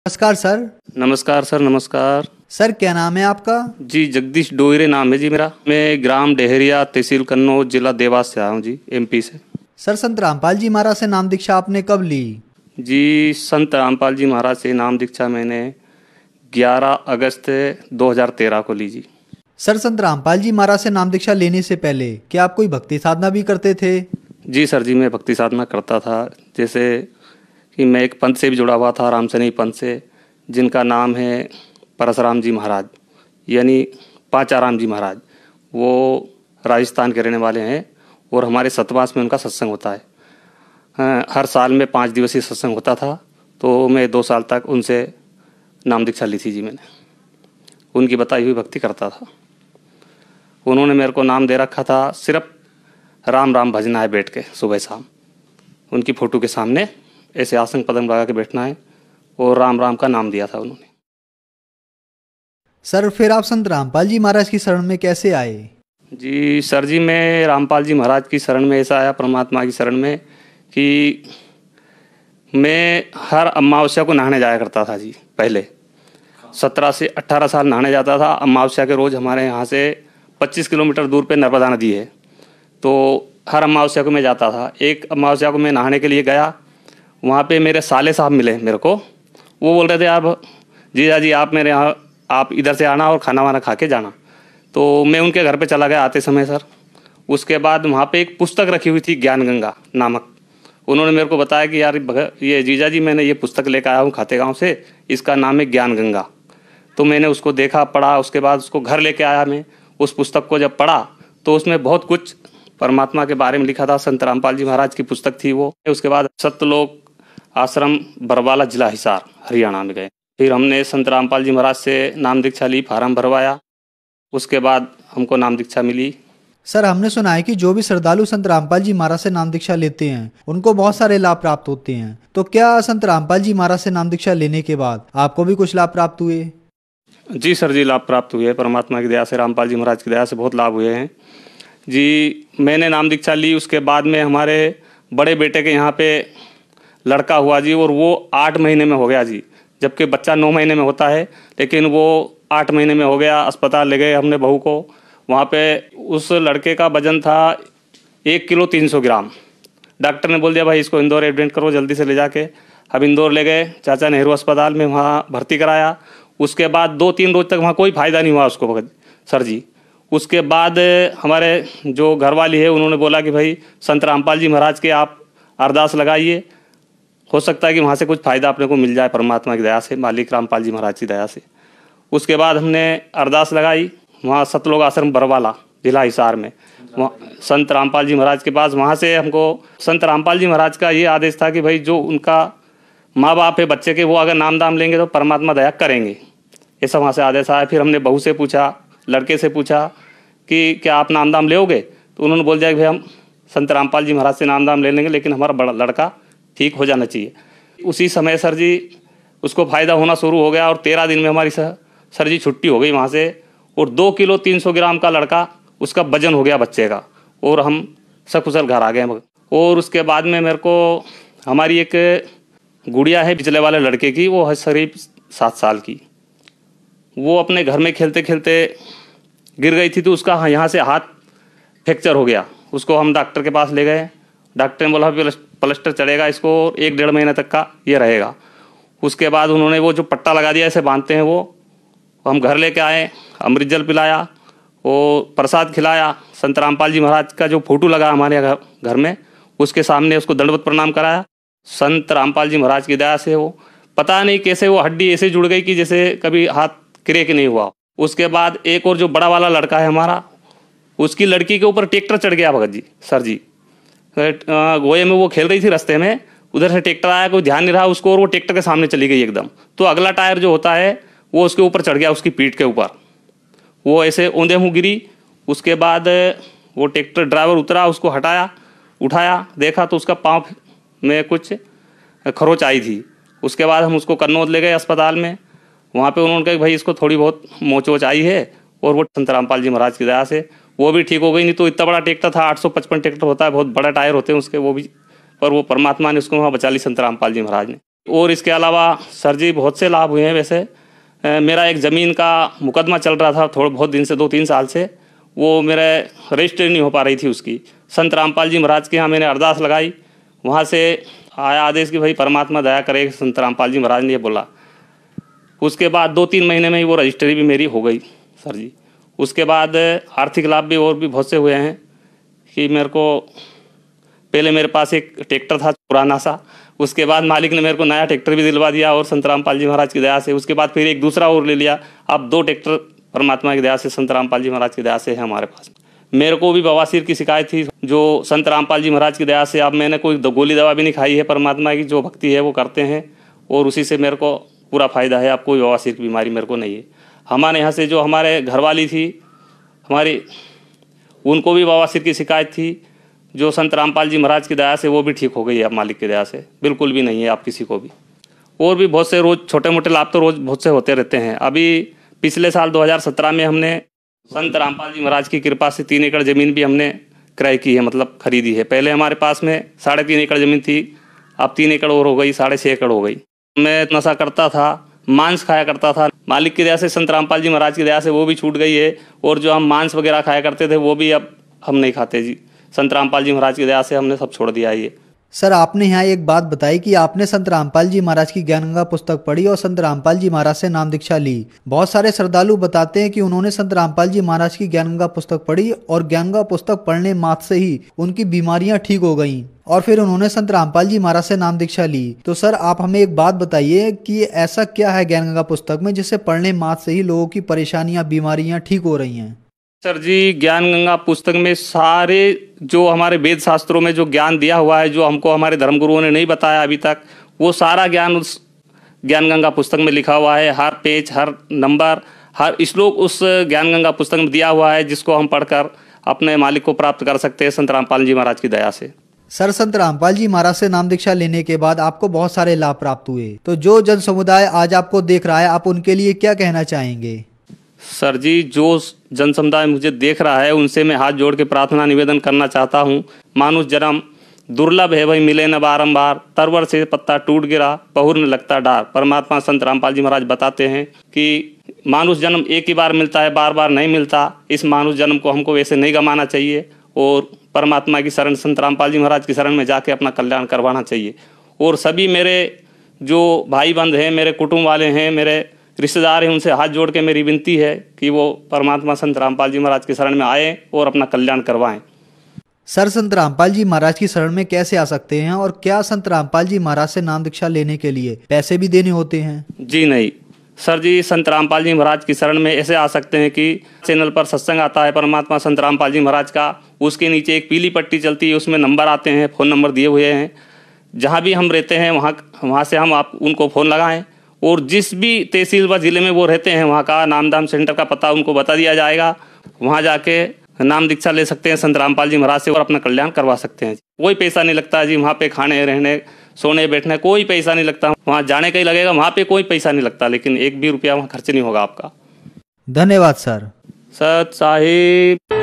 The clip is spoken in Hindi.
नमस्कार सर। नमस्कार सर। नमस्कार। सर क्या नाम है आपका? जी जगदीश डोईरे नाम है जी मेरा। मैं ग्राम डेहरिया तहसील कन्नौज जिला देवास से आया हूँ जी, एमपी से। सर संत रामपाल जी महाराज से नाम दीक्षा आपने कब ली? जी संत रामपाल जी महाराज से नाम दीक्षा मैंने 11 अगस्त 2013 को ली जी। सर संत रामपाल जी महाराज से नाम दीक्षा लेने से पहले क्या आप कोई भक्ति साधना भी करते थे? जी सर जी, मैं भक्ति साधना करता था। जैसे कि मैं एक पंथ से भी जुड़ा हुआ था, रामसनेही पंथ से, जिनका नाम है परशुराम जी महाराज, यानी पांचाराम जी महाराज। वो राजस्थान के रहने वाले हैं और हमारे सतवास में उनका सत्संग होता है। हर साल में 5 दिवसीय सत्संग होता था, तो मैं 2 साल तक उनसे नाम दीक्षा ली थी जी। मैंने उनकी बताई हुई भक्ति करता था। उन्होंने मेरे को नाम दे रखा था, सिर्फ राम राम भजना है बैठ के सुबह शाम। उनकी फ़ोटो के सामने ऐसे आसन पदम लगा के बैठना है और राम राम का नाम दिया था उन्होंने। सर फिर आप संत रामपाल जी महाराज की शरण में कैसे आए? जी सर जी, मैं रामपाल जी महाराज की शरण में ऐसा आया, परमात्मा की शरण में, कि मैं हर अमावस्या को नहाने जाया करता था जी। पहले 17 से 18 साल नहाने जाता था। अमावस्या के रोज़ हमारे यहाँ से 25 किलोमीटर दूर पे नर्मदा नदी है, तो हर अमावस्या को मैं जाता था। एक अमावस्या को मैं नहाने के लिए गया, वहाँ पे मेरे साले साहब मिले मेरे को। वो बोल रहे थे, यार जीजा जी आप मेरे यहाँ, आप इधर से आना और खाना वाना खा के जाना। तो मैं उनके घर पे चला गया आते समय सर। उसके बाद वहाँ पे एक पुस्तक रखी हुई थी, ज्ञान गंगा नामक। उन्होंने मेरे को बताया कि यार ये जीजा जी, मैंने ये पुस्तक लेकर आया हूँ खाते गाँव से, इसका नाम है ज्ञान गंगा। तो मैंने उसको देखा, पढ़ा, उसके बाद उसको घर लेके आया। मैं उस पुस्तक को जब पढ़ा तो उसमें बहुत कुछ परमात्मा के बारे में लिखा था। संत रामपाल जी महाराज की पुस्तक थी वो। उसके बाद सत्यलोक आश्रम बरवाला, जिला हिसार, हरियाणा में गए। फिर हमने संत रामपाल जी महाराज से नाम दीक्षा ली, फार्म भरवाया। उसके बाद हमको नाम दीक्षा मिली। सर हमने सुना है कि जो भी श्रद्धालु संत रामपाल जी महाराज से नाम दीक्षा लेते हैं उनको बहुत सारे लाभ प्राप्त होते हैं, तो क्या संत रामपाल जी महाराज से नाम दीक्षा लेने के बाद आपको भी कुछ लाभ प्राप्त हुए? जी सर जी, लाभ प्राप्त हुए परमात्मा की दया से, रामपाल जी महाराज की दया से बहुत लाभ हुए हैं जी। मैंने नाम दीक्षा ली, उसके बाद में हमारे बड़े बेटे के यहाँ पे लड़का हुआ जी, और वो 8 महीने में हो गया जी। जबकि बच्चा 9 महीने में होता है, लेकिन वो 8 महीने में हो गया। अस्पताल ले गए हमने बहू को। वहाँ पे उस लड़के का वजन था 1 किलो 300 ग्राम। डॉक्टर ने बोल दिया, भाई इसको इंदौर एडमिट करो जल्दी से ले जाके। अब इंदौर ले गए चाचा नेहरू अस्पताल में, वहाँ भर्ती कराया। उसके बाद 2-3 रोज तक वहाँ कोई फ़ायदा नहीं हुआ उसको सर जी। उसके बाद हमारे जो घरवाली है उन्होंने बोला कि भाई संत रामपाल जी महाराज के आप अरदास लगाइए, हो सकता है कि वहाँ से कुछ फ़ायदा अपने को मिल जाए परमात्मा की दया से, मालिक रामपाल जी महाराज की दया से। उसके बाद हमने अरदास लगाई वहाँ सतलोक आश्रम बरवाला, जिला हिसार में, वहाँ संत रामपाल जी महाराज के पास। वहाँ से हमको संत रामपाल जी महाराज का ये आदेश था कि भाई जो उनका माँ बाप है बच्चे के, वो अगर नाम दाम लेंगे तो परमात्मा दया करेंगे, ऐसा वहाँ से आदेश आया। फिर हमने बहू से पूछा, लड़के से पूछा कि क्या आप नाम दाम लेोगे? तो उन्होंने बोल दिया कि भाई हम संत रामपाल जी महाराज से नाम दाम ले लेंगे, लेकिन हमारा बड़ा लड़का ठीक हो जाना चाहिए। उसी समय सर जी उसको फ़ायदा होना शुरू हो गया, और 13 दिन में हमारी सर जी छुट्टी हो गई वहाँ से। और 2 किलो 300 ग्राम का लड़का, उसका वजन हो गया बच्चे का, और हम सकुशल घर आ गए। और उसके बाद में मेरे को हमारी एक गुड़िया है पिछले वाले लड़के की, वो है करीब 7 साल की। वो अपने घर में खेलते खेलते गिर गई थी, तो उसका यहाँ से हाथ फ्रैक्चर हो गया। उसको हम डॉक्टर के पास ले गए। डॉक्टर ने बोला प्लास्टर चढ़ेगा इसको, 1-1.5 महीने तक का ये रहेगा। उसके बाद उन्होंने वो जो पट्टा लगा दिया, ऐसे बांधते हैं वो हम घर लेके आए। अमृत जल पिलाया, वो प्रसाद खिलाया। संत रामपाल जी महाराज का जो फोटो लगा हमारे घर में, उसके सामने उसको दंडवत प्रणाम कराया। संत रामपाल जी महाराज की दया से वो पता नहीं कैसे वो हड्डी ऐसे जुड़ गई कि जैसे कभी हाथ क्रैक नहीं हुआ। उसके बाद एक और जो बड़ा वाला लड़का है हमारा, उसकी लड़की के ऊपर ट्रैक्टर चढ़ गया भगत जी, सर जी। गोए में वो खेल रही थी, रास्ते में उधर से ट्रैक्टर आया, कोई ध्यान नहीं रहा उसको, और वो ट्रैक्टर के सामने चली गई एकदम। तो अगला टायर जो होता है वो उसके ऊपर चढ़ गया, उसकी पीठ के ऊपर। वो ऐसे औंधे मुँह गिरी। उसके बाद वो ट्रैक्टर ड्राइवर उतरा, उसको हटाया, उठाया, देखा तो उसका पाँव में कुछ खरोच आई थी। उसके बाद हम उसको कन्नौज ले गए अस्पताल में। वहाँ पे उन्होंने कहा कि भाई इसको थोड़ी बहुत मोच वोच आई है, और वो संत रामपाल जी महाराज की दया से वो भी ठीक हो गई। नहीं तो इतना बड़ा ट्रैक्टर था, 855 ट्रैक्टर होता है, बहुत बड़ा टायर होते हैं उसके, वो भी, पर वो परमात्मा ने उसको वहाँ बचा ली, संत रामपाल जी महाराज ने। और इसके अलावा सर जी बहुत से लाभ हुए हैं। वैसे मेरा एक ज़मीन का मुकदमा चल रहा था थोड़ा बहुत दिन से, 2-3 साल से, वो मेरे रजिस्ट्री नहीं हो पा रही थी उसकी। संत रामपाल जी महाराज के यहाँ मैंने अरदास लगाई, वहाँ से आया आदेश कि भाई परमात्मा दया करे। संत रामपाल जी महाराज ने ये बोला। उसके बाद 2-3 महीने में ही वो रजिस्ट्री भी मेरी हो गई सर जी। उसके बाद आर्थिक लाभ भी और भी बहुत से हुए हैं कि मेरे को पहले मेरे पास एक ट्रैक्टर था पुराना सा, उसके बाद मालिक ने मेरे को नया ट्रैक्टर भी दिलवा दिया और संत रामपाल जी महाराज की दया से। उसके बाद फिर एक दूसरा और ले लिया। अब 2 ट्रैक्टर परमात्मा की दया से, संत रामपाल जी महाराज की दया से है हमारे पास। मेरे को भी बवासीर की शिकायत थी, जो संत रामपाल जी महाराज की दया से अब मैंने कोई गोली दवा भी नहीं खाई है। परमात्मा की जो भक्ति है वो करते हैं और उसी से मेरे को पूरा फ़ायदा है। अब कोई बवासीर की बीमारी मेरे को नहीं है। हमारे यहाँ से जो हमारे घरवाली थी हमारी, उनको भी बवासीर की शिकायत थी, जो संत रामपाल जी महाराज की दया से वो भी ठीक हो गई है अब मालिक की दया से। बिल्कुल भी नहीं है आप किसी को भी। और भी बहुत से रोज़ छोटे मोटे लाभ तो रोज़ बहुत से होते रहते हैं। अभी पिछले साल 2017 में हमने संत रामपाल जी महाराज की कृपा से 3 एकड़ ज़मीन भी हमने क्रय की है, मतलब खरीदी है। पहले हमारे पास में 3.5 एकड़ ज़मीन थी, अब 3 एकड़ और हो गई, 6.5 एकड़ हो गई। मैं नशा करता था, मांस खाया करता था। मालिक की दया से, संत रामपाल जी महाराज की दया से वो भी छूट गई है। और जो हम मांस वगैरह खाया करते थे वो भी अब हम नहीं खाते जी। संत रामपाल जी महाराज की दया से हमने सब छोड़ दिया है ये। सर, आपने यहाँ एक बात बताई कि आपने संत रामपाल जी महाराज की ज्ञान गंगा पुस्तक पढ़ी और संत रामपाल जी महाराज से नाम दीक्षा ली। बहुत सारे श्रद्धालु बताते हैं कि उन्होंने संत रामपाल जी महाराज की ज्ञान गंगा पुस्तक पढ़ी और ज्ञान गंगा पुस्तक पढ़ने मात्र से ही उनकी बीमारियां ठीक हो गईं और फिर उन्होंने संत रामपाल जी महाराज से नाम दीक्षा ली। तो सर, आप हमें एक बात बताइए कि ऐसा क्या है ज्ञान गंगा पुस्तक में जिससे पढ़ने मात्र से ही लोगों की परेशानियां, बीमारियां ठीक हो रही हैं? सर जी, ज्ञान गंगा पुस्तक में सारे जो हमारे वेद शास्त्रों में जो ज्ञान दिया हुआ है, जो हमको हमारे धर्मगुरुओं ने नहीं बताया अभी तक, वो सारा ज्ञान उस ज्ञान गंगा पुस्तक में लिखा हुआ है। हर पेज, हर नंबर, हर श्लोक उस ज्ञान गंगा पुस्तक में दिया हुआ है, जिसको हम पढ़कर अपने मालिक को प्राप्त कर सकते हैं संत रामपाल जी महाराज की दया से। सर, संत रामपाल जी महाराज से नाम दीक्षा लेने के बाद आपको बहुत सारे लाभ प्राप्त हुए। तो जो जन समुदाय आज आपको देख रहा है, आप उनके लिए क्या कहना चाहेंगे? सर जी, जो जन समुदाय मुझे देख रहा है उनसे मैं हाथ जोड़ के प्रार्थना निवेदन करना चाहता हूँ। मानुष जन्म दुर्लभ है, भाई मिले न बारंबार, तरवर से पत्ता टूट गिरा, पहुर न लगता डार। परमात्मा संत रामपाल जी महाराज बताते हैं कि मानुष जन्म एक ही बार मिलता है, बार बार नहीं मिलता। इस मानुष जन्म को हमको वैसे नहीं गंवाना चाहिए और परमात्मा की शरण, संत रामपाल जी महाराज की शरण में जाके अपना कल्याण करवाना चाहिए। और सभी मेरे जो भाई बंद हैं, मेरे कुटुंब वाले हैं, मेरे रिश्तेदार हैं, उनसे हाथ जोड़ के मेरी विनती है कि वो परमात्मा संत रामपाल जी महाराज की शरण में आए और अपना कल्याण करवाएं। सर, संत रामपाल जी महाराज की शरण में कैसे आ सकते हैं और क्या संत रामपाल जी महाराज से नाम दीक्षा लेने के लिए पैसे भी देने होते हैं? जी नहीं सर जी, संत रामपाल जी महाराज की शरण में ऐसे आ सकते हैं कि चैनल पर सत्संग आता है परमात्मा संत रामपाल जी महाराज का, उसके नीचे एक पीली पट्टी चलती है, उसमें नंबर आते हैं, फ़ोन नंबर दिए हुए हैं। जहाँ भी हम रहते हैं वहाँ से हम आप उनको फ़ोन लगाएं और जिस भी तहसील व ज़िले में वो रहते हैं वहाँ का नामदान सेंटर का पता उनको बता दिया जाएगा। वहाँ जाके नाम दीक्षा ले सकते हैं संत रामपाल जी महाराज से और अपना कल्याण करवा सकते हैं। कोई पैसा नहीं लगता जी, वहाँ पे खाने रहने सोने बैठने कोई पैसा नहीं लगता। वहाँ जाने का ही लगेगा, वहाँ पे कोई पैसा नहीं लगता, लेकिन 1 भी रुपया वहाँ खर्च नहीं होगा आपका। धन्यवाद सर। सत साहिब।